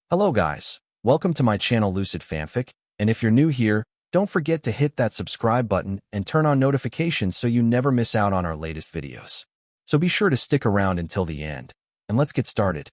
Hello guys, welcome to my channel Lucid Fanfic, and if you're new here, don't forget to hit that subscribe button and turn on notifications so you never miss out on our latest videos. So be sure to stick around until the end, and let's get started.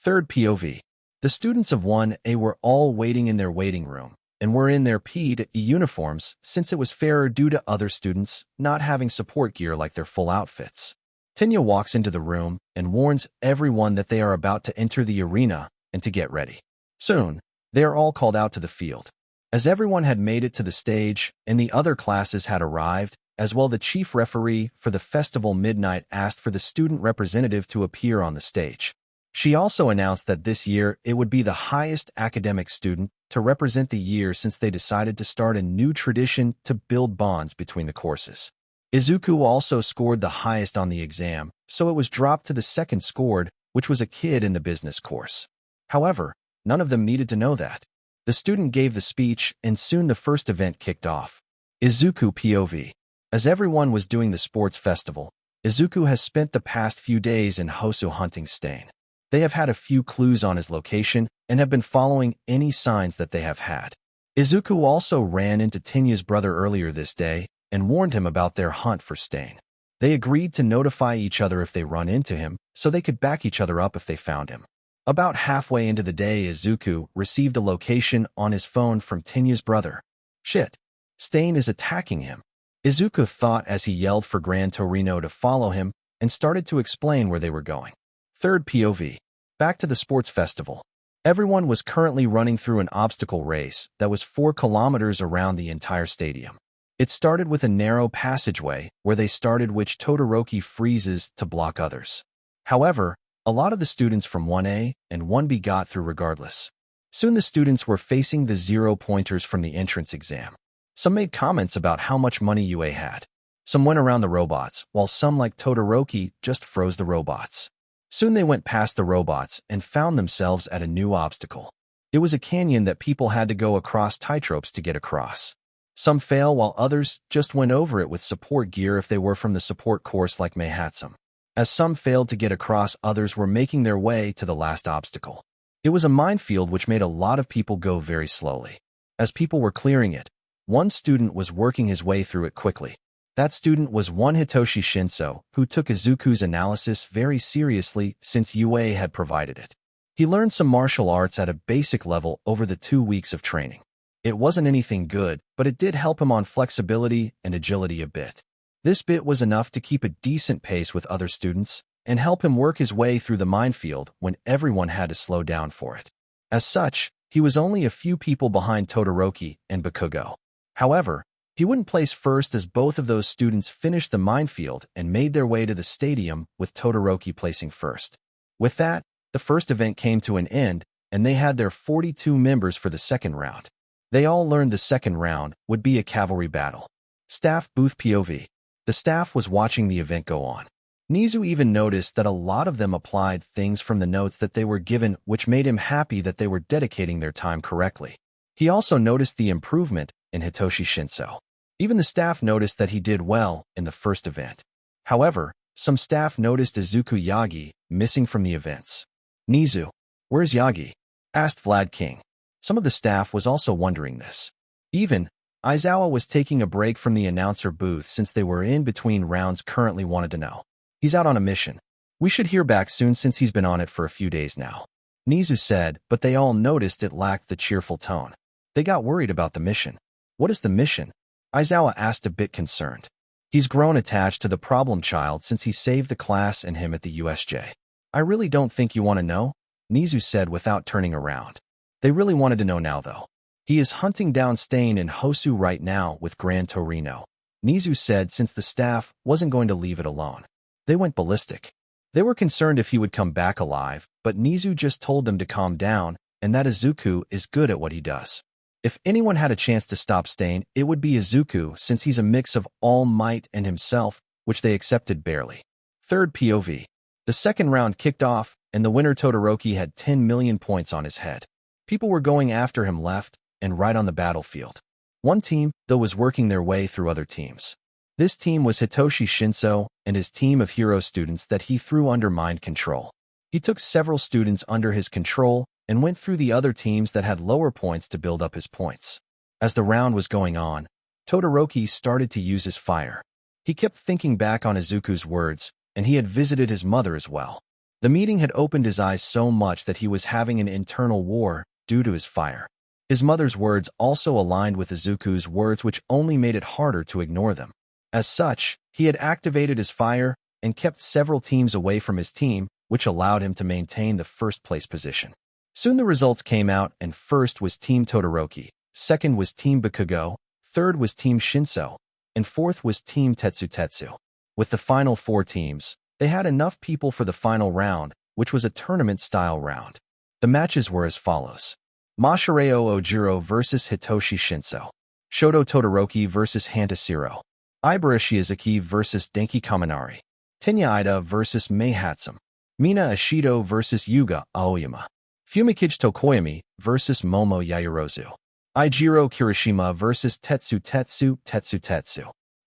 Third POV. The students of 1A were all waiting in their waiting room, and were in their P.E. uniforms since it was fairer due to other students not having support gear like their full outfits. Tenya walks into the room and warns everyone that they are about to enter the arena and to get ready. Soon, they are all called out to the field. As everyone had made it to the stage and the other classes had arrived, as well the chief referee for the festival midnight asked for the student representative to appear on the stage. She also announced that this year it would be the highest academic student to represent the year since they decided to start a new tradition to build bonds between the courses. Izuku also scored the highest on the exam, so it was dropped to the second scored, which was a kid in the business course. However, none of them needed to know that. The student gave the speech, and soon the first event kicked off. Izuku POV. As everyone was doing the sports festival, Izuku has spent the past few days in Hosu hunting Stain. They have had a few clues on his location and have been following any signs that they have had. Izuku also ran into Tenya's brother earlier this day and warned him about their hunt for Stain. They agreed to notify each other if they run into him, so they could back each other up if they found him. About halfway into the day, Izuku received a location on his phone from Tenya's brother. Shit, Stain is attacking him. Izuku thought as he yelled for Gran Torino to follow him and started to explain where they were going. Third POV. Back to the sports festival. Everyone was currently running through an obstacle race that was 4 kilometers around the entire stadium. It started with a narrow passageway where they started, which Todoroki freezes to block others. However, a lot of the students from 1A and 1B got through regardless. Soon the students were facing the 0-pointers from the entrance exam. Some made comments about how much money UA had. Some went around the robots, while some, like Todoroki, just froze the robots. Soon they went past the robots and found themselves at a new obstacle. It was a canyon that people had to go across tightropes to get across. Some fail while others just went over it with support gear if they were from the support course like Meihatsum. As some failed to get across, others were making their way to the last obstacle. It was a minefield which made a lot of people go very slowly. As people were clearing it, one student was working his way through it quickly. That student was one Hitoshi Shinso, who took Izuku's analysis very seriously since UA had provided it. He learned some martial arts at a basic level over the 2 weeks of training. It wasn't anything good, but it did help him on flexibility and agility a bit. This bit was enough to keep a decent pace with other students and help him work his way through the minefield when everyone had to slow down for it. As such, he was only a few people behind Todoroki and Bakugo. However, he wouldn't place first as both of those students finished the minefield and made their way to the stadium, with Todoroki placing first. With that, the first event came to an end, and they had their 42 members for the second round. They all learned the second round would be a cavalry battle. Staff booth POV. The staff was watching the event go on. Nizu even noticed that a lot of them applied things from the notes that they were given, which made him happy that they were dedicating their time correctly. He also noticed the improvement in Hitoshi Shinso. Even the staff noticed that he did well in the first event. However, some staff noticed Izuku Yagi missing from the events. Nizu, where's Yagi? Asked Vlad King. Some of the staff was also wondering this. Even Aizawa was taking a break from the announcer booth since they were in between rounds, currently wanted to know. He's out on a mission. We should hear back soon since he's been on it for a few days now. Nizu said, but they all noticed it lacked the cheerful tone. They got worried about the mission. What is the mission? Aizawa asked, a bit concerned. He's grown attached to the problem child since he saved the class and him at the USJ. I really don't think you want to know, Nizu said without turning around. They really wanted to know now though. He is hunting down Stain in Hosu right now with Gran Torino, Nizu said, since the staff wasn't going to leave it alone. They went ballistic. They were concerned if he would come back alive, but Nizu just told them to calm down and that Izuku is good at what he does. If anyone had a chance to stop Stain, it would be Izuku, since he's a mix of All Might and himself, which they accepted barely. Third POV. The second round kicked off, and the winner Todoroki had 10 million points on his head. People were going after him left and right on the battlefield. One team, though, was working their way through other teams. This team was Hitoshi Shinso and his team of hero students that he threw under mind control. He took several students under his control and went through the other teams that had lower points to build up his points. As the round was going on, Todoroki started to use his fire. He kept thinking back on Izuku's words, and he had visited his mother as well. The meeting had opened his eyes so much that he was having an internal war due to his fire. His mother's words also aligned with Izuku's words, which only made it harder to ignore them. As such, he had activated his fire and kept several teams away from his team, which allowed him to maintain the first-place position. Soon the results came out, and first was Team Todoroki, second was Team Bakugo, third was Team Shinso, and fourth was Team Tetsu. With the final 4 teams, they had enough people for the final round, which was a tournament-style round. The matches were as follows. Masahiro Ojiro vs. Hitoshi Shinso. Shoto Todoroki vs. Hantashiro. Ibara Shiozaki vs. Denki Kaminari. Tenya Ida vs. Mei Hatsum. Mina Ashido vs. Yuga Aoyama. Fumikage Tokoyami vs. Momo Yaoyorozu. Eijiro Kirishima vs. Tetsu.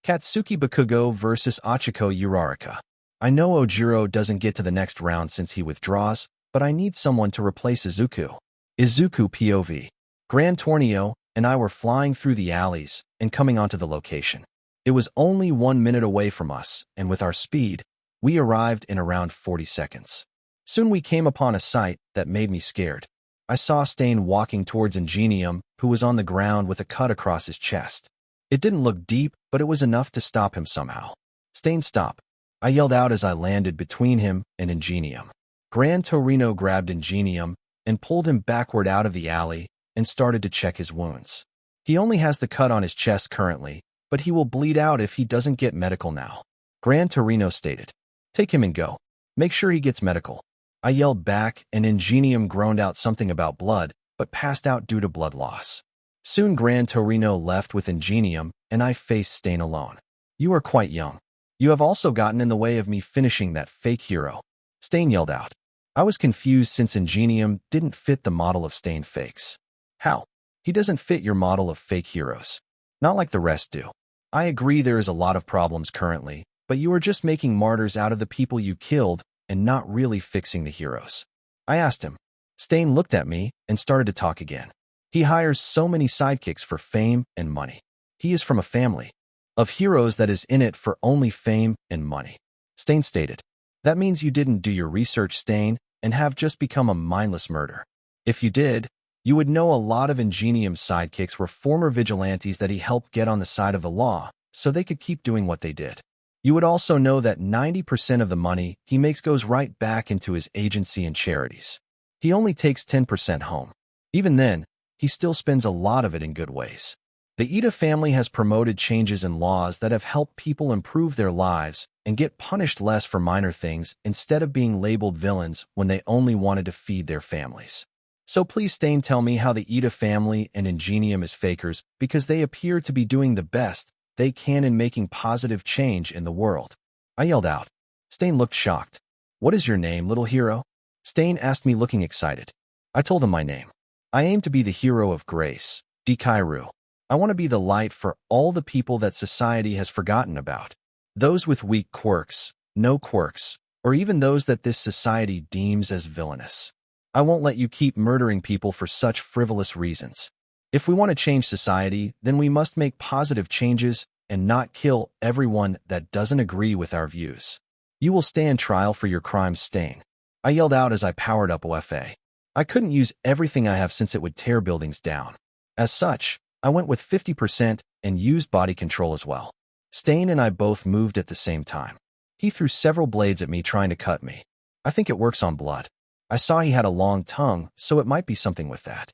Katsuki Bakugo vs. Achiko Uraraka. I know Ojiro doesn't get to the next round since he withdraws, but I need someone to replace Izuku. Izuku POV. Gran Tornio and I were flying through the alleys and coming onto the location. It was only 1 minute away from us, and with our speed, we arrived in around 40 seconds. Soon we came upon a sight that made me scared. I saw Stain walking towards Ingenium, who was on the ground with a cut across his chest. It didn't look deep, but it was enough to stop him somehow. Stain, stop. I yelled out as I landed between him and Ingenium. Gran Torino grabbed Ingenium and pulled him backward out of the alley and started to check his wounds. He only has the cut on his chest currently, but he will bleed out if he doesn't get medical now. Gran Torino stated. Take him and go. Make sure he gets medical. I yelled back, and Ingenium groaned out something about blood, but passed out due to blood loss. Soon Gran Torino left with Ingenium, and I faced Stain alone. You are quite young. You have also gotten in the way of me finishing that fake hero. Stain yelled out. I was confused since Ingenium didn't fit the model of Stain fakes. How? He doesn't fit your model of fake heroes. Not like the rest do. I agree there is a lot of problems currently, but you are just making martyrs out of the people you killed and not really fixing the heroes. I asked him. Stain looked at me and started to talk again. He hires so many sidekicks for fame and money. He is from a family of heroes that is in it for only fame and money. Stain stated. That means you didn't do your research, Stain, and have just become a mindless murderer. If you did, you would know a lot of Ingenium's sidekicks were former vigilantes that he helped get on the side of the law, so they could keep doing what they did. You would also know that 90% of the money he makes goes right back into his agency and charities. He only takes 10% home. Even then, he still spends a lot of it in good ways. The Ida family has promoted changes in laws that have helped people improve their lives and get punished less for minor things instead of being labeled villains when they only wanted to feed their families. So please, Stain, tell me how the Ida family and Ingenium is fakers, because they appear to be doing the best they can in making positive change in the world. I yelled out. Stain looked shocked. What is your name, little hero? Stain asked me, looking excited. I told him my name. I aim to be the hero of grace, Dikairu. I want to be the light for all the people that society has forgotten about. Those with weak quirks, no quirks, or even those that this society deems as villainous. I won't let you keep murdering people for such frivolous reasons. If we want to change society, then we must make positive changes and not kill everyone that doesn't agree with our views. You will stand trial for your crimes, Stain. I yelled out as I powered up OFA. I couldn't use everything I have since it would tear buildings down. As such, I went with 50% and used body control as well. Stain and I both moved at the same time. He threw several blades at me trying to cut me. I think it works on blood. I saw he had a long tongue, so it might be something with that.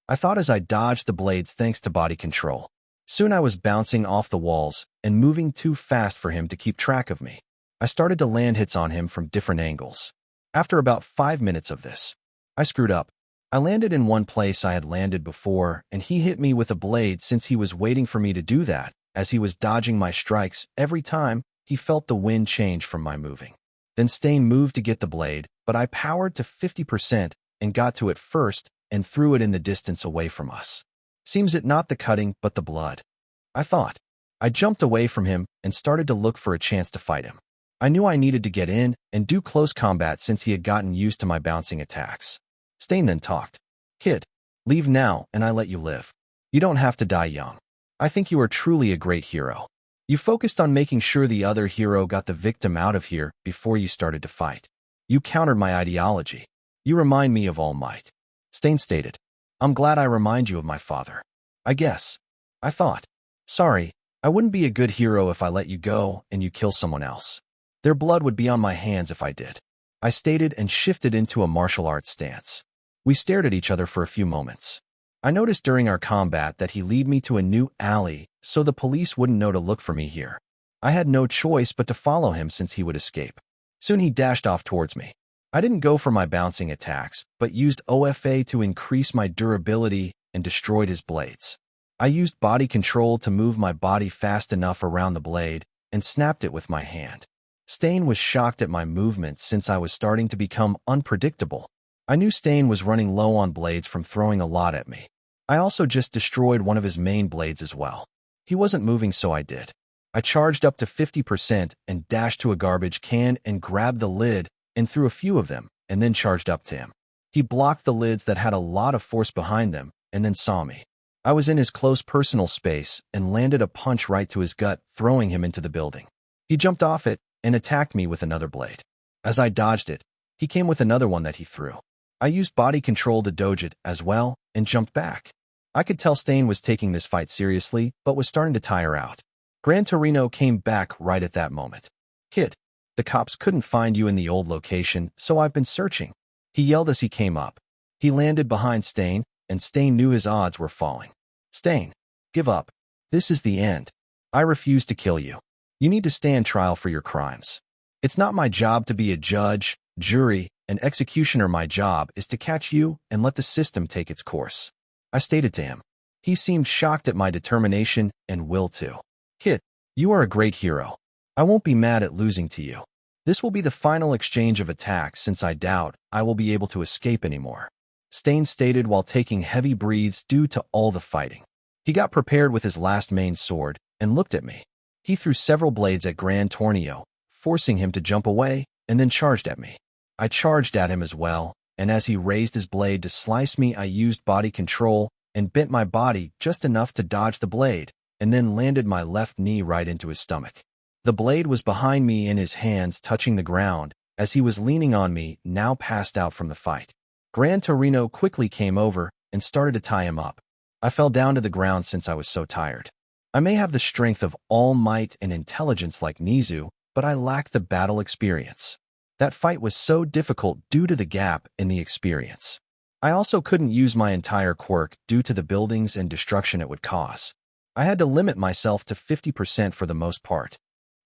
I thought as I dodged the blades thanks to body control. Soon I was bouncing off the walls and moving too fast for him to keep track of me. I started to land hits on him from different angles. After about 5 minutes of this, I screwed up. I landed in one place I had landed before, and he hit me with a blade since he was waiting for me to do that. As he was dodging my strikes, every time, he felt the wind change from my moving. Then Stain moved to get the blade, but I powered to 50% and got to it first and threw it in the distance away from us. Seems it not the cutting, but the blood, I thought. I jumped away from him and started to look for a chance to fight him. I knew I needed to get in and do close combat since he had gotten used to my bouncing attacks. Stain then talked. Kid, leave now and I let you live. You don't have to die young. I think you are truly a great hero. You focused on making sure the other hero got the victim out of here before you started to fight. You countered my ideology. You remind me of All Might. Stain stated. I'm glad I remind you of my father. I guess. I thought. Sorry, I wouldn't be a good hero if I let you go and you kill someone else. Their blood would be on my hands if I did. I stated and shifted into a martial arts stance. We stared at each other for a few moments. I noticed during our combat that he led me to a new alley so the police wouldn't know to look for me here. I had no choice but to follow him since he would escape. Soon he dashed off towards me. I didn't go for my bouncing attacks, but used OFA to increase my durability and destroyed his blades. I used body control to move my body fast enough around the blade and snapped it with my hand. Stain was shocked at my movements since I was starting to become unpredictable. I knew Stain was running low on blades from throwing a lot at me. I also just destroyed one of his main blades as well. He wasn't moving, so I did. I charged up to 50% and dashed to a garbage can and grabbed the lid and threw a few of them, and then charged up to him. He blocked the lids that had a lot of force behind them, and then saw me. I was in his close personal space and landed a punch right to his gut, throwing him into the building. He jumped off it and attacked me with another blade. As I dodged it, he came with another one that he threw. I used body control to dodge it as well and jumped back. I could tell Stain was taking this fight seriously, but was starting to tire out. Gran Torino came back right at that moment. Kid, the cops couldn't find you in the old location, so I've been searching. He yelled as he came up. He landed behind Stain, and Stain knew his odds were falling. Stain, give up. This is the end. I refuse to kill you. You need to stand trial for your crimes. It's not my job to be a judge, jury, and executioner. My job is to catch you and let the system take its course. I stated to him. He seemed shocked at my determination and will too. Kid, you are a great hero. I won't be mad at losing to you. This will be the final exchange of attacks since I doubt I will be able to escape anymore. Stain stated while taking heavy breaths due to all the fighting. He got prepared with his last main sword and looked at me. He threw several blades at Gran Torino, forcing him to jump away, and then charged at me. I charged at him as well, and as he raised his blade to slice me, I used body control and bent my body just enough to dodge the blade, and then landed my left knee right into his stomach. The blade was behind me in his hands touching the ground as he was leaning on me, now passed out from the fight. Gran Torino quickly came over and started to tie him up. I fell down to the ground since I was so tired. I may have the strength of All Might and intelligence like Nizu, but I lack the battle experience. That fight was so difficult due to the gap in the experience. I also couldn't use my entire quirk due to the buildings and destruction it would cause. I had to limit myself to 50% for the most part.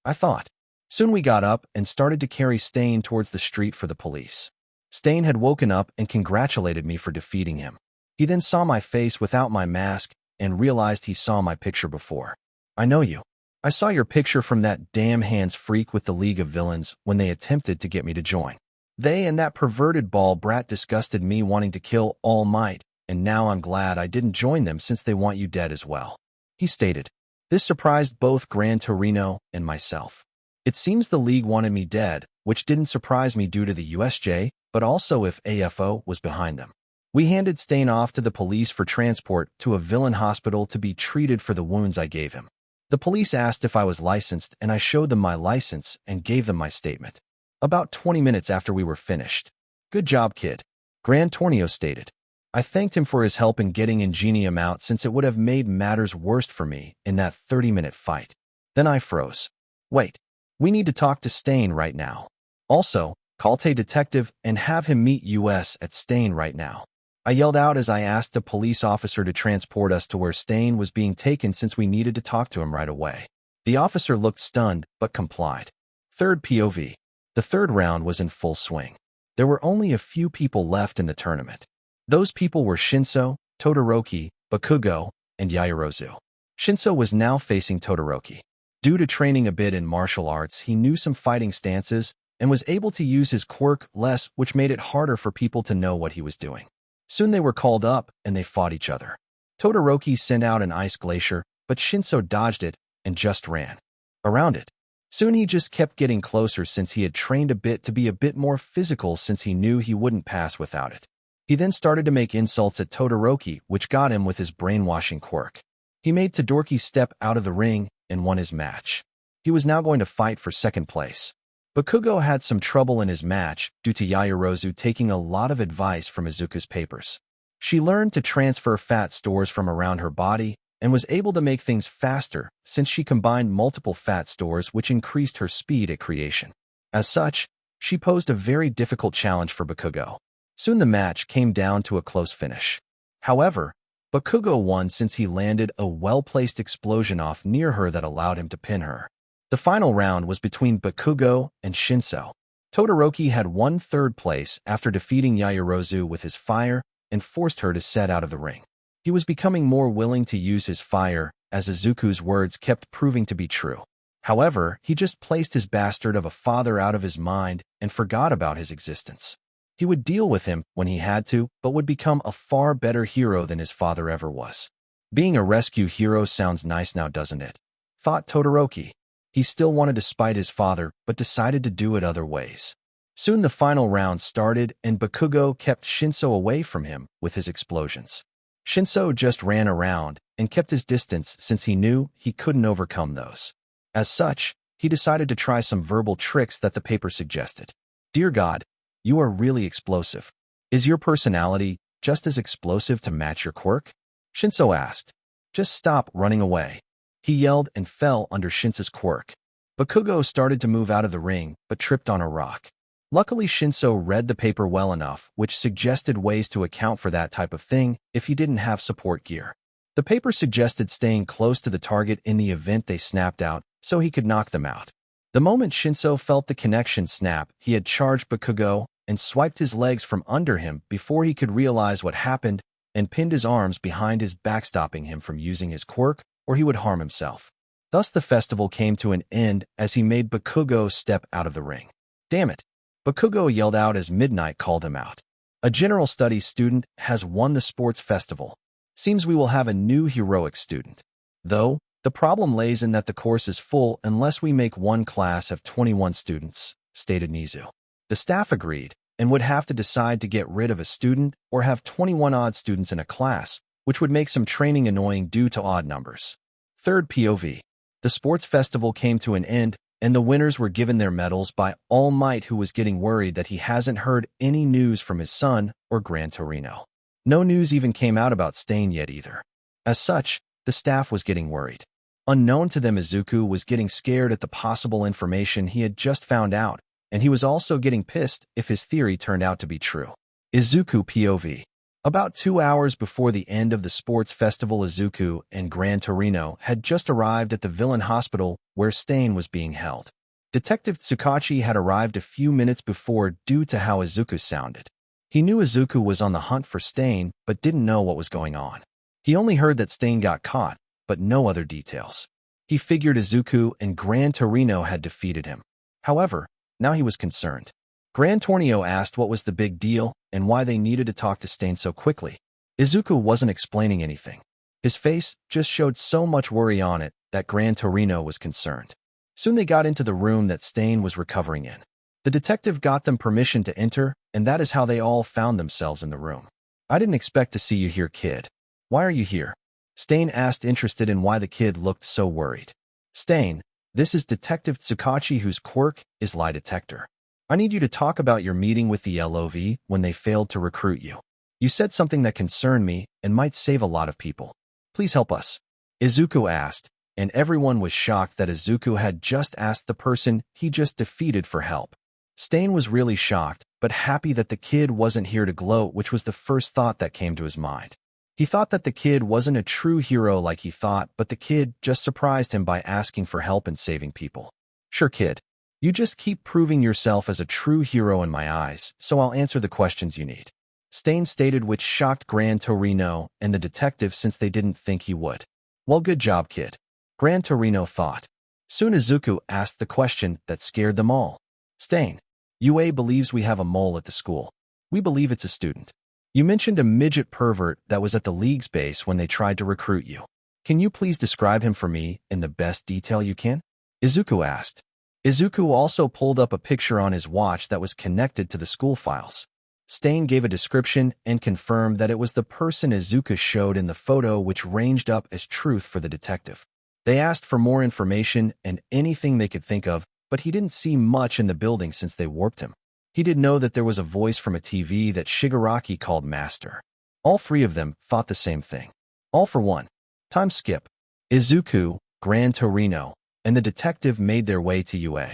I thought. Soon we got up and started to carry Stain towards the street for the police. Stain had woken up and congratulated me for defeating him. He then saw my face without my mask and realized he saw my picture before. I know you. I saw your picture from that damn hands freak with the League of Villains when they attempted to get me to join. They and that perverted ball brat disgusted me wanting to kill All Might, and now I'm glad I didn't join them since they want you dead as well. He stated. This surprised both Gran Torino and myself. It seems the League wanted me dead, which didn't surprise me due to the USJ, but also if AFO was behind them. We handed Stain off to the police for transport to a villain hospital to be treated for the wounds I gave him. The police asked if I was licensed, and I showed them my license and gave them my statement. About 20 minutes after we were finished. Good job, kid. Gran Torino stated. I thanked him for his help in getting Ingenium out since it would have made matters worse for me in that 30-minute fight. Then I froze. Wait, we need to talk to Stain right now. Also, call Tay Detective and have him meet us at Stain right now. I yelled out as I asked a police officer to transport us to where Stain was being taken since we needed to talk to him right away. The officer looked stunned, but complied. Third POV. The third round was in full swing. There were only a few people left in the tournament. Those people were Shinso, Todoroki, Bakugo, and Yaoyorozu. Shinso was now facing Todoroki. Due to training a bit in martial arts, he knew some fighting stances and was able to use his quirk less, which made it harder for people to know what he was doing. Soon they were called up and they fought each other. Todoroki sent out an ice glacier, but Shinso dodged it and just ran around it. Soon he just kept getting closer since he had trained a bit to be a bit more physical since he knew he wouldn't pass without it. He then started to make insults at Todoroki, which got him with his brainwashing quirk. He made Todoroki step out of the ring and won his match. He was now going to fight for second place. Bakugo had some trouble in his match due to Yaoyorozu taking a lot of advice from Izuku's papers. She learned to transfer fat stores from around her body and was able to make things faster since she combined multiple fat stores, which increased her speed at creation. As such, she posed a very difficult challenge for Bakugo. Soon the match came down to a close finish. However, Bakugo won since he landed a well-placed explosion off near her that allowed him to pin her. The final round was between Bakugo and Shinso. Todoroki had won third place after defeating Yaoyorozu with his fire and forced her to set out of the ring. He was becoming more willing to use his fire as Izuku's words kept proving to be true. However, he just placed his bastard of a father out of his mind and forgot about his existence. He would deal with him when he had to, but would become a far better hero than his father ever was. Being a rescue hero sounds nice now, doesn't it? Thought Todoroki. He still wanted to spite his father, but decided to do it other ways. Soon the final round started, and Bakugo kept Shinso away from him with his explosions. Shinso just ran around and kept his distance since he knew he couldn't overcome those. As such, he decided to try some verbal tricks that the paper suggested. Dear God, you are really explosive. Is your personality just as explosive to match your quirk? Shinso asked. Just stop running away. He yelled and fell under Shinso's quirk. Bakugo started to move out of the ring, but tripped on a rock. Luckily, Shinso read the paper well enough, which suggested ways to account for that type of thing if he didn't have support gear. The paper suggested staying close to the target in the event they snapped out, so he could knock them out. The moment Shinso felt the connection snap, he had charged Bakugo and swiped his legs from under him before he could realize what happened and pinned his arms behind his back, stopping him from using his quirk, or he would harm himself. Thus the festival came to an end as he made Bakugo step out of the ring. Damn it! Bakugo yelled out as Midnight called him out. A general studies student has won the sports festival. Seems we will have a new heroic student. Though, the problem lays in that the course is full unless we make one class of 21 students, stated Nizu. The staff agreed, and would have to decide to get rid of a student or have 21 odd students in a class, which would make some training annoying due to odd numbers. Third POV. The sports festival came to an end, and the winners were given their medals by All Might, who was getting worried that he hasn't heard any news from his son or Gran Torino. No news even came out about Stain yet either. As such, the staff was getting worried. Unknown to them, Izuku was getting scared at the possible information he had just found out, and he was also getting pissed if his theory turned out to be true. Izuku POV. About 2 hours before the end of the sports festival, Izuku and Gran Torino had just arrived at the villain hospital where Stain was being held. Detective Tsukachi had arrived a few minutes before due to how Izuku sounded. He knew Izuku was on the hunt for Stain, but didn't know what was going on. He only heard that Stain got caught, but no other details. He figured Izuku and Gran Torino had defeated him. However, now he was concerned. Gran Torino asked what was the big deal and why they needed to talk to Stain so quickly. Izuku wasn't explaining anything. His face just showed so much worry on it that Gran Torino was concerned. Soon they got into the room that Stain was recovering in. The detective got them permission to enter, and that is how they all found themselves in the room. I didn't expect to see you here, kid. Why are you here? Stain asked, interested in why the kid looked so worried. Stain, this is Detective Tsukachi, whose quirk is lie detector. I need you to talk about your meeting with the LOV when they failed to recruit you. You said something that concerned me and might save a lot of people. Please help us. Izuku asked, and everyone was shocked that Izuku had just asked the person he just defeated for help. Stain was really shocked, but happy that the kid wasn't here to gloat, which was the first thought that came to his mind. He thought that the kid wasn't a true hero like he thought, but the kid just surprised him by asking for help and saving people. Sure, kid. You just keep proving yourself as a true hero in my eyes, so I'll answer the questions you need. Stain stated, which shocked Gran Torino and the detective since they didn't think he would. Well, good job, kid. Gran Torino thought. Soon Izuku asked the question that scared them all. Stain, UA believes we have a mole at the school. We believe it's a student. You mentioned a midget pervert that was at the league's base when they tried to recruit you. Can you please describe him for me in the best detail you can? Izuku asked. Izuku also pulled up a picture on his watch that was connected to the school files. Stain gave a description and confirmed that it was the person Izuku showed in the photo, which ranged up as truth for the detective. They asked for more information and anything they could think of, but he didn't see much in the building since they warped him. He did know that there was a voice from a TV that Shigaraki called Master. All three of them thought the same thing. All for one. Time skip. Izuku, Gran Torino, and the detective made their way to UA.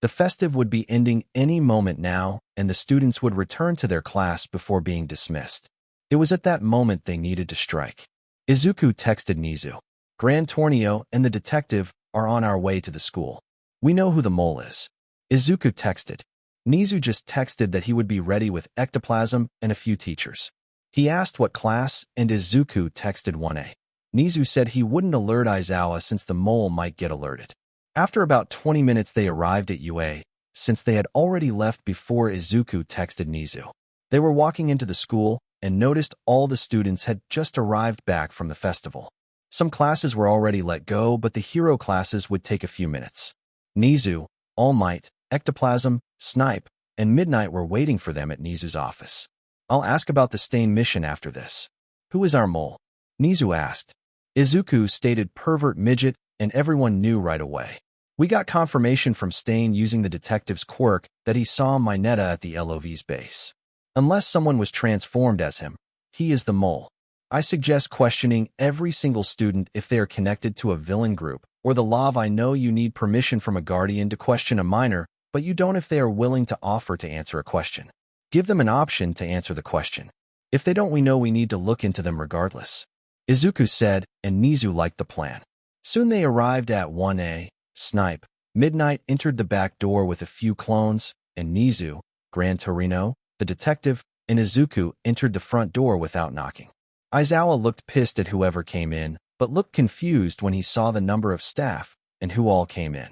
The festive would be ending any moment now, and the students would return to their class before being dismissed. It was at that moment they needed to strike. Izuku texted Nizu. Gran Torino and the detective are on our way to the school. We know who the mole is. Izuku texted. Nizu just texted that he would be ready with ectoplasm and a few teachers. He asked what class, and Izuku texted 1A. Nizu said he wouldn't alert Aizawa since the mole might get alerted. After about 20 minutes they arrived at UA, since they had already left before Izuku texted Nizu. They were walking into the school and noticed all the students had just arrived back from the festival. Some classes were already let go, but the hero classes would take a few minutes. Nizu, All Might, Ectoplasm, Snipe, and Midnight were waiting for them at Nizu's office. I'll ask about the Stain mission after this. Who is our mole? Nizu asked. Izuku stated Pervert Midget, and everyone knew right away. We got confirmation from Stain using the detective's quirk that he saw Mineta at the LOV's base. Unless someone was transformed as him, he is the mole. I suggest questioning every single student if they are connected to a villain group, or the LOV. I know you need permission from a guardian to question a minor, but you don't if they are willing to offer to answer a question. Give them an option to answer the question. If they don't, we know we need to look into them regardless. Izuku said, and Nizu liked the plan. Soon they arrived at 1A. Snipe, Midnight entered the back door with a few clones, and Nizu, Gran Torino, the detective, and Izuku entered the front door without knocking. Aizawa looked pissed at whoever came in, but looked confused when he saw the number of staff and who all came in.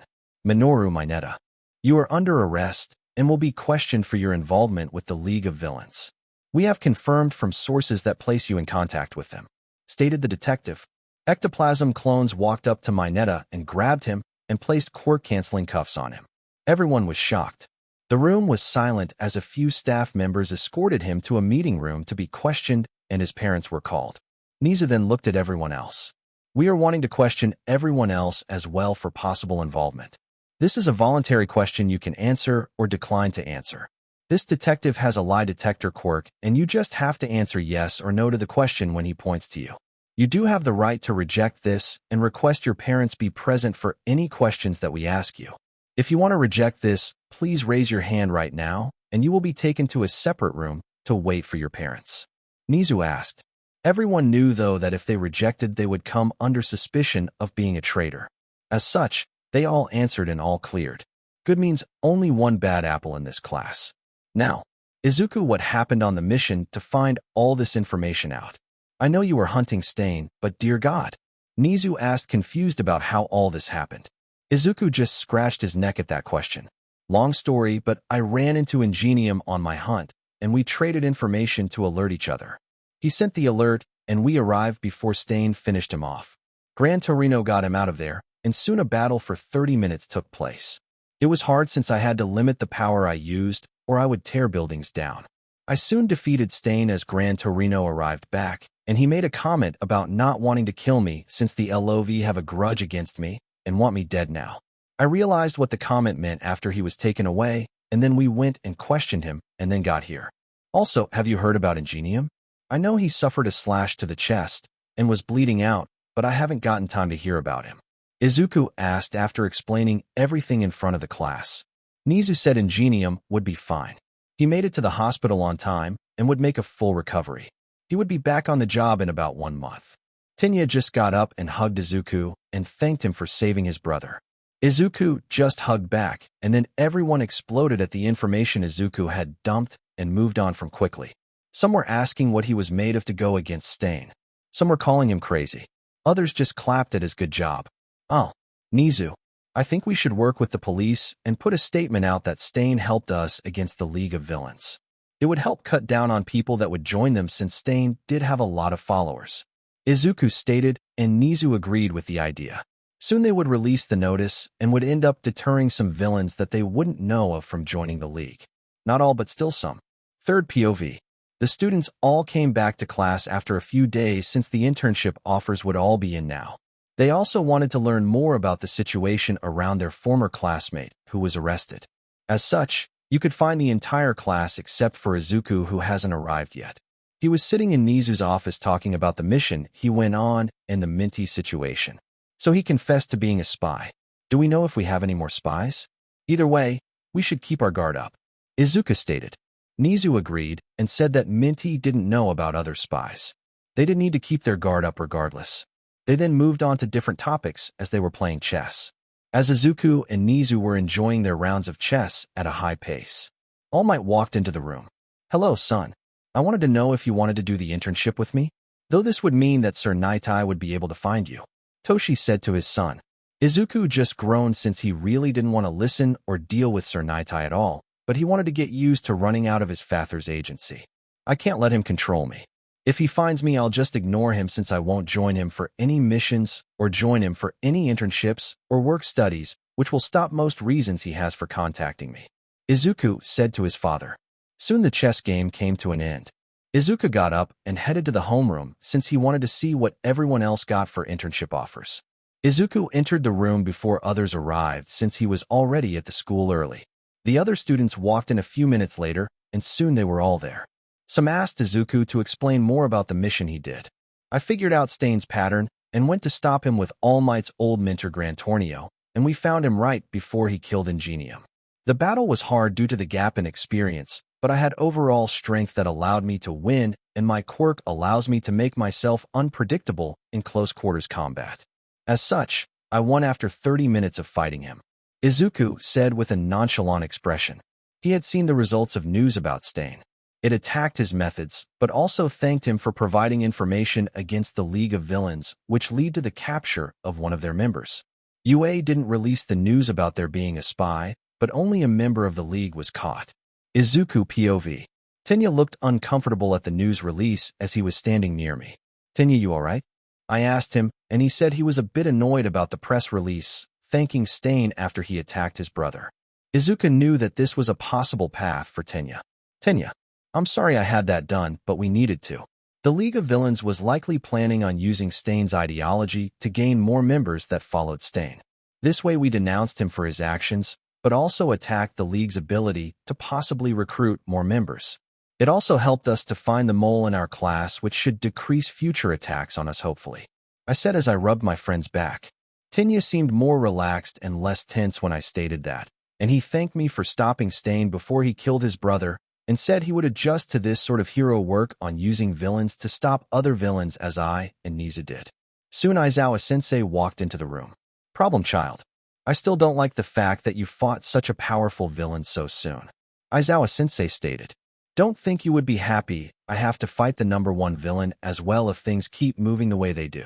Minoru Mineta. You are under arrest and will be questioned for your involvement with the League of Villains. We have confirmed from sources that place you in contact with them, stated the detective. Ectoplasm clones walked up to Mineta and grabbed him and placed quirk-canceling cuffs on him. Everyone was shocked. The room was silent as a few staff members escorted him to a meeting room to be questioned, and his parents were called. Nizu then looked at everyone else. We are wanting to question everyone else as well for possible involvement. This is a voluntary question you can answer or decline to answer. This detective has a lie detector quirk, and you just have to answer yes or no to the question when he points to you. You do have the right to reject this and request your parents be present for any questions that we ask you. If you want to reject this, please raise your hand right now, and you will be taken to a separate room to wait for your parents. Nizu asked. Everyone knew, though, that if they rejected, they would come under suspicion of being a traitor. As such, they all answered and all cleared. Good means only one bad apple in this class. Now, Izuku, what happened on the mission to find all this information out? I know you were hunting Stain, but dear God. Nizu asked, confused about how all this happened. Izuku just scratched his neck at that question. Long story, but I ran into Ingenium on my hunt, and we traded information to alert each other. He sent the alert, and we arrived before Stain finished him off. Gran Torino got him out of there, and soon a battle for 30 minutes took place. It was hard since I had to limit the power I used, or I would tear buildings down. I soon defeated Stain as Gran Torino arrived back, and he made a comment about not wanting to kill me since the LOV have a grudge against me and want me dead now. I realized what the comment meant after he was taken away, and then we went and questioned him and then got here. Also, have you heard about Ingenium? I know he suffered a slash to the chest and was bleeding out, but I haven't gotten time to hear about him. Izuku asked after explaining everything in front of the class. Nizu said Ingenium would be fine. He made it to the hospital on time and would make a full recovery. He would be back on the job in about 1 month. Tinya just got up and hugged Izuku and thanked him for saving his brother. Izuku just hugged back, and then everyone exploded at the information Izuku had dumped and moved on from quickly. Some were asking what he was made of to go against Stain. Some were calling him crazy. Others just clapped at his good job. Oh, Nizu, I think we should work with the police and put a statement out that Stain helped us against the League of Villains. It would help cut down on people that would join them since Stain did have a lot of followers. Izuku stated, and Nizu agreed with the idea. Soon they would release the notice and would end up deterring some villains that they wouldn't know of from joining the League. Not all, but still some. Third POV. The students all came back to class after a few days since the internship offers would all be in now. They also wanted to learn more about the situation around their former classmate, who was arrested. As such, you could find the entire class except for Izuku, who hasn't arrived yet. He was sitting in Nizu's office talking about the mission he went on and the Minty situation. So he confessed to being a spy. Do we know if we have any more spies? Either way, we should keep our guard up, Izuku stated. Nizu agreed and said that Minty didn't know about other spies. They didn't need to keep their guard up regardless. They then moved on to different topics as they were playing chess. As Izuku and Nizu were enjoying their rounds of chess at a high pace, All Might walked into the room. Hello, son. I wanted to know if you wanted to do the internship with me, though this would mean that Sir Naitai would be able to find you, Toshi said to his son. Izuku just groaned since he really didn't want to listen or deal with Sir Naitai at all, but he wanted to get used to running out of his father's agency. I can't let him control me. If he finds me, I'll just ignore him since I won't join him for any missions or join him for any internships or work studies, which will stop most reasons he has for contacting me, Izuku said to his father. Soon the chess game came to an end. Izuku got up and headed to the homeroom since he wanted to see what everyone else got for internship offers. Izuku entered the room before others arrived since he was already at the school early. The other students walked in a few minutes later, and soon they were all there. Some asked Izuku to explain more about the mission he did. I figured out Stain's pattern and went to stop him with All Might's old mentor Gran Tornio, and we found him right before he killed Ingenium. The battle was hard due to the gap in experience, but I had overall strength that allowed me to win, and my quirk allows me to make myself unpredictable in close quarters combat. As such, I won after 30 minutes of fighting him, Izuku said with a nonchalant expression. He had seen the results of news about Stain. It attacked his methods, but also thanked him for providing information against the League of Villains, which led to the capture of one of their members. UA didn't release the news about there being a spy, but only a member of the League was caught. Izuku POV. Tenya looked uncomfortable at the news release as he was standing near me. Tenya, you alright? I asked him, and he said he was a bit annoyed about the press release, thanking Stain after he attacked his brother. Izuku knew that this was a possible path for Tenya. Tenya, I'm sorry I had that done, but we needed to. The League of Villains was likely planning on using Stain's ideology to gain more members that followed Stain. This way we denounced him for his actions, but also attacked the League's ability to possibly recruit more members. It also helped us to find the mole in our class, which should decrease future attacks on us hopefully, I said as I rubbed my friend's back. Tenya seemed more relaxed and less tense when I stated that, and he thanked me for stopping Stain before he killed his brother, and said he would adjust to this sort of hero work on using villains to stop other villains as I and Nizu did. Soon Aizawa-sensei walked into the room. Problem child. I still don't like the fact that you fought such a powerful villain so soon, Aizawa-sensei stated. Don't think you would be happy I have to fight the #1 villain as well if things keep moving the way they do,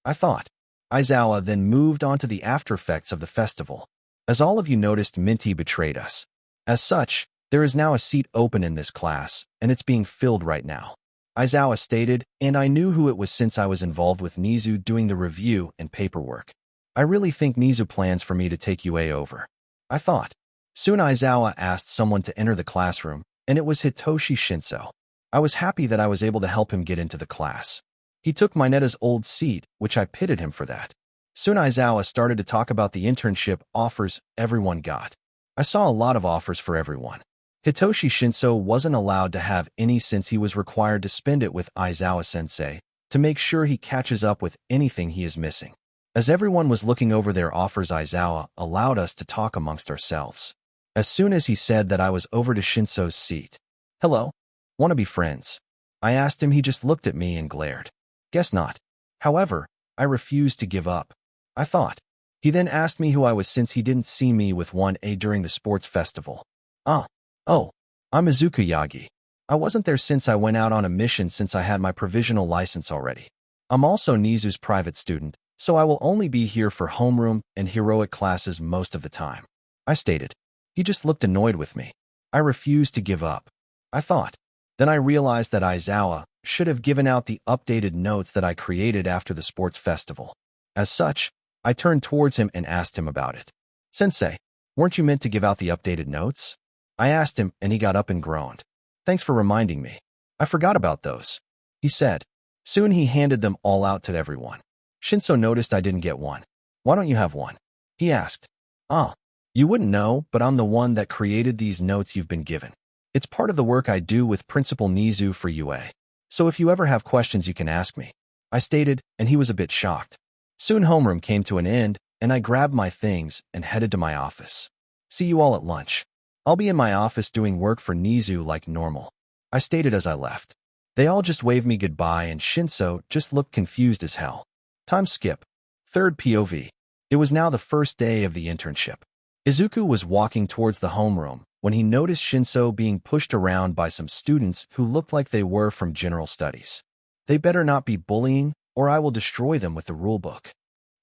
I thought. Aizawa then moved on to the after effects of the festival. As all of you noticed, Minty betrayed us. As such, there is now a seat open in this class, and it's being filled right now, Aizawa stated, and I knew who it was since I was involved with Nizu doing the review and paperwork. I really think Nizu plans for me to take UA over, I thought. Soon Aizawa asked someone to enter the classroom, and it was Hitoshi Shinso. I was happy that I was able to help him get into the class. He took Mineta's old seat, which I pitied him for that. Soon Aizawa started to talk about the internship offers everyone got. I saw a lot of offers for everyone. Hitoshi Shinso wasn't allowed to have any since he was required to spend it with Aizawa-sensei to make sure he catches up with anything he is missing. As everyone was looking over their offers, Aizawa allowed us to talk amongst ourselves. As soon as he said that, I was over to Shinso's seat. Hello? Want to be friends? I asked him. He just looked at me and glared. Guess not. However, I refused to give up, I thought. He then asked me who I was since he didn't see me with 1A during the sports festival. Oh, I'm Izuku Yagi. I wasn't there since I went out on a mission since I had my provisional license already. I'm also Nizu's private student, so I will only be here for homeroom and heroic classes most of the time, I stated. He just looked annoyed with me. I refused to give up, I thought. Then I realized that Aizawa should have given out the updated notes that I created after the sports festival. As such, I turned towards him and asked him about it. Sensei, weren't you meant to give out the updated notes? I asked him, and he got up and groaned. Thanks for reminding me. I forgot about those, he said. Soon he handed them all out to everyone. Shinso noticed I didn't get one. Why don't you have one? He asked. Ah, you wouldn't know, but I'm the one that created these notes you've been given. It's part of the work I do with Principal Nizu for UA. So if you ever have questions, you can ask me, I stated, and he was a bit shocked. Soon homeroom came to an end, and I grabbed my things and headed to my office. See you all at lunch. I'll be in my office doing work for Nizu like normal, I stated as I left. They all just waved me goodbye and Shinso just looked confused as hell. Time skip. Third POV. It was now the first day of the internship. Izuku was walking towards the homeroom when he noticed Shinso being pushed around by some students who looked like they were from general studies. They better not be bullying, or I will destroy them with the rulebook,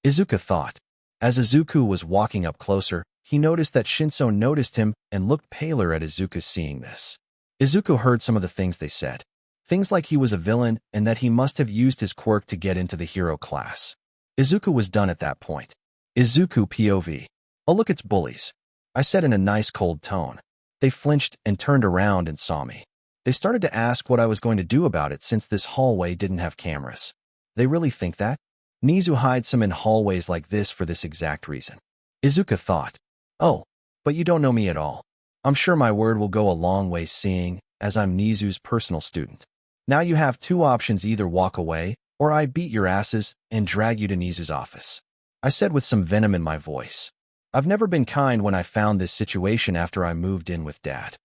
Izuku thought. As Izuku was walking up closer, he noticed that Shinso noticed him and looked paler at Izuku seeing this. Izuku heard some of the things they said. Things like he was a villain and that he must have used his quirk to get into the hero class. Izuku was done at that point. Izuku POV. Oh look, it's bullies, I said in a nice cold tone. They flinched and turned around and saw me. They started to ask what I was going to do about it since this hallway didn't have cameras. They really think that? Nizu hides some in hallways like this for this exact reason, Izuku thought. Oh, but you don't know me at all. I'm sure my word will go a long way seeing as I'm Nizu's personal student. Now you have two options, either walk away or I beat your asses and drag you to Nizu's office, I said with some venom in my voice. I've never been kind when I found this situation after I moved in with Dad,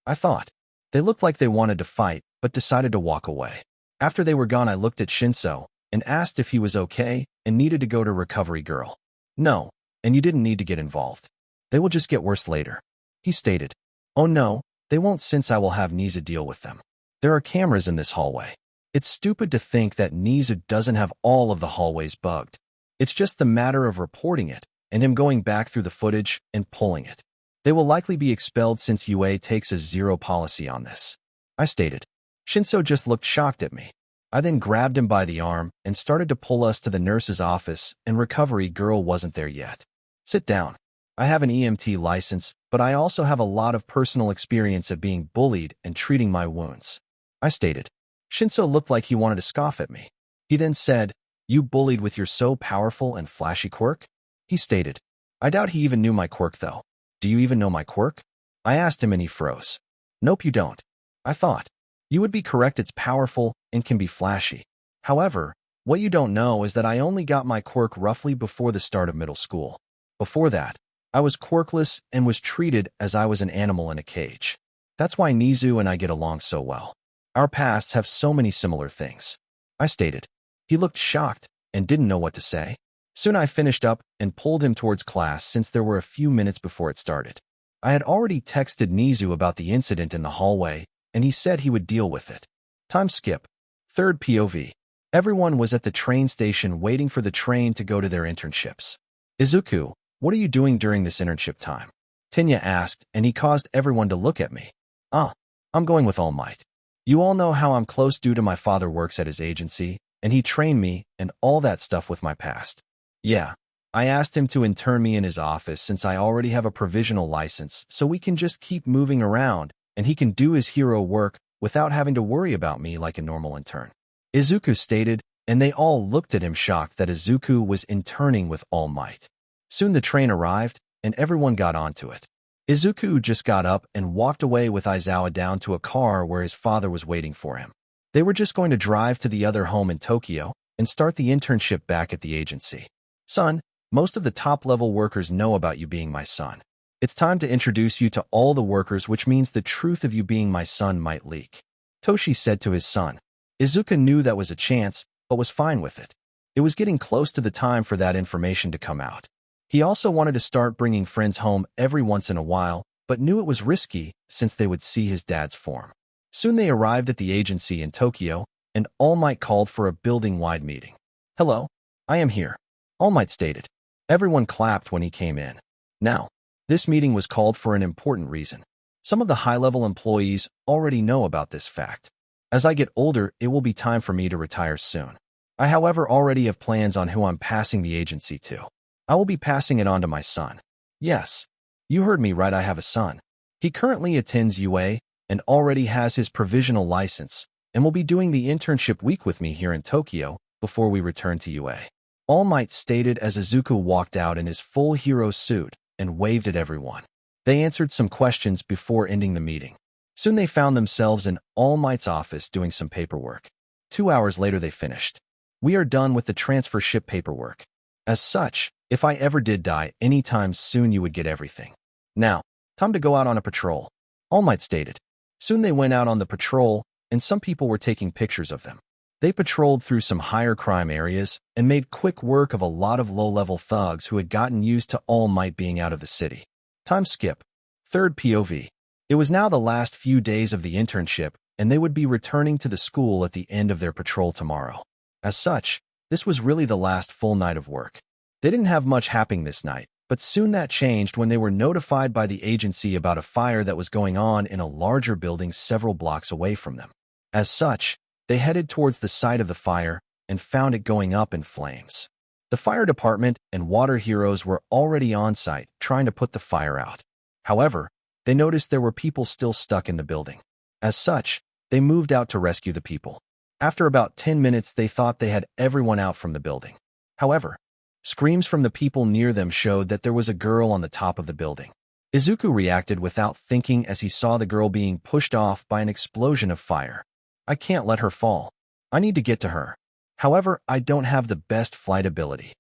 I thought. They looked like they wanted to fight, but decided to walk away. After they were gone, I looked at Shinso and asked if he was okay and needed to go to Recovery Girl. No, and you didn't need to get involved. They will just get worse later, he stated. Oh no, they won't, since I will have Nizu deal with them. There are cameras in this hallway. It's stupid to think that Nizu doesn't have all of the hallways bugged. It's just the matter of reporting it and him going back through the footage and pulling it. They will likely be expelled since UA takes a zero policy on this, I stated. Shinso just looked shocked at me. I then grabbed him by the arm and started to pull us to the nurse's office, and Recovery Girl wasn't there yet. Sit down. I have an EMT license, but I also have a lot of personal experience of being bullied and treating my wounds, I stated. Shinso looked like he wanted to scoff at me. He then said, you bullied with your so powerful and flashy quirk? He stated. I doubt he even knew my quirk though. Do you even know my quirk? I asked him and he froze. Nope, you don't, I thought. You would be correct, it's powerful and can be flashy. However, what you don't know is that I only got my quirk roughly before the start of middle school. Before that, I was quirkless and was treated as I was an animal in a cage. That's why Nizu and I get along so well. Our pasts have so many similar things, I stated. He looked shocked and didn't know what to say. Soon I finished up and pulled him towards class since there were a few minutes before it started. I had already texted Nizu about the incident in the hallway, and he said he would deal with it. Time skip. Third POV. Everyone was at the train station waiting for the train to go to their internships. Izuku, what are you doing during this internship time? Tenya asked, and he caused everyone to look at me. I'm going with All Might. You all know how I'm close due to my father works at his agency, and he trained me and all that stuff with my past. Yeah, I asked him to intern me in his office since I already have a provisional license, so we can just keep moving around and he can do his hero work without having to worry about me like a normal intern, Izuku stated, and they all looked at him shocked that Izuku was interning with All Might. Soon the train arrived, and everyone got onto it. Izuku just got up and walked away with Aizawa down to a car where his father was waiting for him. They were just going to drive to the other home in Tokyo and start the internship back at the agency. Son, most of the top-level workers know about you being my son. It's time to introduce you to all the workers, which means the truth of you being my son might leak, Toshi said to his son. Izuku knew that was a chance, but was fine with it. It was getting close to the time for that information to come out. He also wanted to start bringing friends home every once in a while, but knew it was risky since they would see his dad's form. Soon they arrived at the agency in Tokyo, and All Might called for a building-wide meeting. Hello, I am here, All Might stated. Everyone clapped when he came in. Now, this meeting was called for an important reason. Some of the high-level employees already know about this fact. As I get older, it will be time for me to retire soon. I, however, already have plans on who I'm passing the agency to. I will be passing it on to my son. Yes, you heard me right, I have a son. He currently attends UA, and already has his provisional license, and will be doing the internship week with me here in Tokyo before we return to UA. All Might stated as Izuku walked out in his full hero suit and waved at everyone. They answered some questions before ending the meeting. Soon they found themselves in All Might's office doing some paperwork. 2 hours later they finished. We are done with the transfer ship paperwork. As such, if I ever did die anytime soon you would get everything. Now, time to go out on a patrol, All Might stated. Soon they went out on the patrol, and some people were taking pictures of them. They patrolled through some higher crime areas and made quick work of a lot of low-level thugs who had gotten used to All Might being out of the city. Time skip. Third POV. It was now the last few days of the internship, and they would be returning to the school at the end of their patrol tomorrow. As such, this was really the last full night of work. They didn't have much happening this night, but soon that changed when they were notified by the agency about a fire that was going on in a larger building several blocks away from them. As such, they headed towards the site of the fire and found it going up in flames. The fire department and water heroes were already on site trying to put the fire out. However, they noticed there were people still stuck in the building. As such, they moved out to rescue the people. After about 10 minutes, they thought they had everyone out from the building. However, screams from the people near them showed that there was a girl on the top of the building. Izuku reacted without thinking as he saw the girl being pushed off by an explosion of fire. I can't let her fall. I need to get to her. However, I don't have the best flight ability.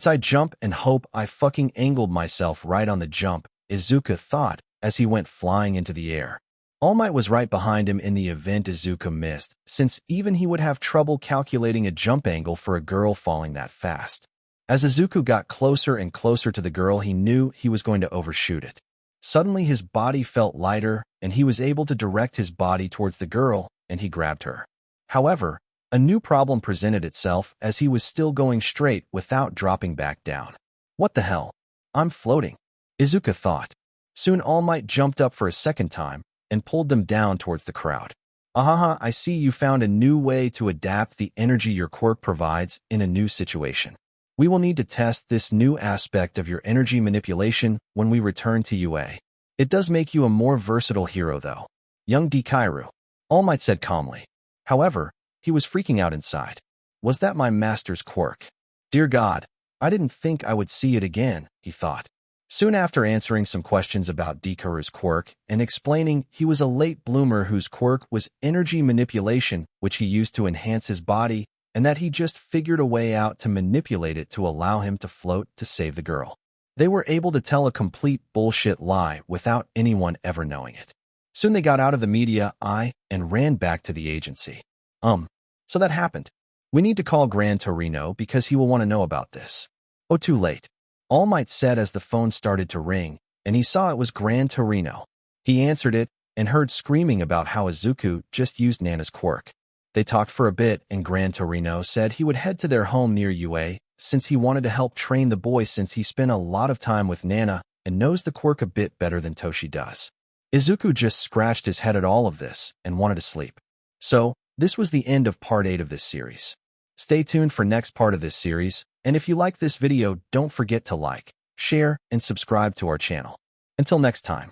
I jump and hope I fucking angled myself right on the jump, Izuku thought as he went flying into the air. All Might was right behind him in the event Izuku missed, since even he would have trouble calculating a jump angle for a girl falling that fast. As Izuku got closer and closer to the girl, he knew he was going to overshoot it. Suddenly his body felt lighter, and he was able to direct his body towards the girl, and he grabbed her. However, a new problem presented itself as he was still going straight without dropping back down. What the hell? I'm floating, Izuku thought. Soon All Might jumped up for a second time and pulled them down towards the crowd. Ahaha, I see you found a new way to adapt the energy your quirk provides in a new situation. We will need to test this new aspect of your energy manipulation when we return to UA. It does make you a more versatile hero though. Young Deku, All Might said calmly. However, he was freaking out inside. Was that my master's quirk? Dear God, I didn't think I would see it again, he thought. Soon after answering some questions about Deku's quirk and explaining he was a late bloomer whose quirk was energy manipulation, which he used to enhance his body, and that he just figured a way out to manipulate it to allow him to float to save the girl. They were able to tell a complete bullshit lie without anyone ever knowing it. Soon they got out of the media eye and ran back to the agency. So that happened. We need to call Gran Torino because he will want to know about this. Oh, too late. All Might said as the phone started to ring, and he saw it was Gran Torino. He answered it and heard screaming about how Izuku just used Nana's quirk. They talked for a bit, and Gran Torino said he would head to their home near UA since he wanted to help train the boy since he spent a lot of time with Nana and knows the quirk a bit better than Toshi does. Izuku just scratched his head at all of this and wanted to sleep. So, this was the end of Part 8 of this series. Stay tuned for next part of this series, and if you like this video, don't forget to like, share, and subscribe to our channel. Until next time.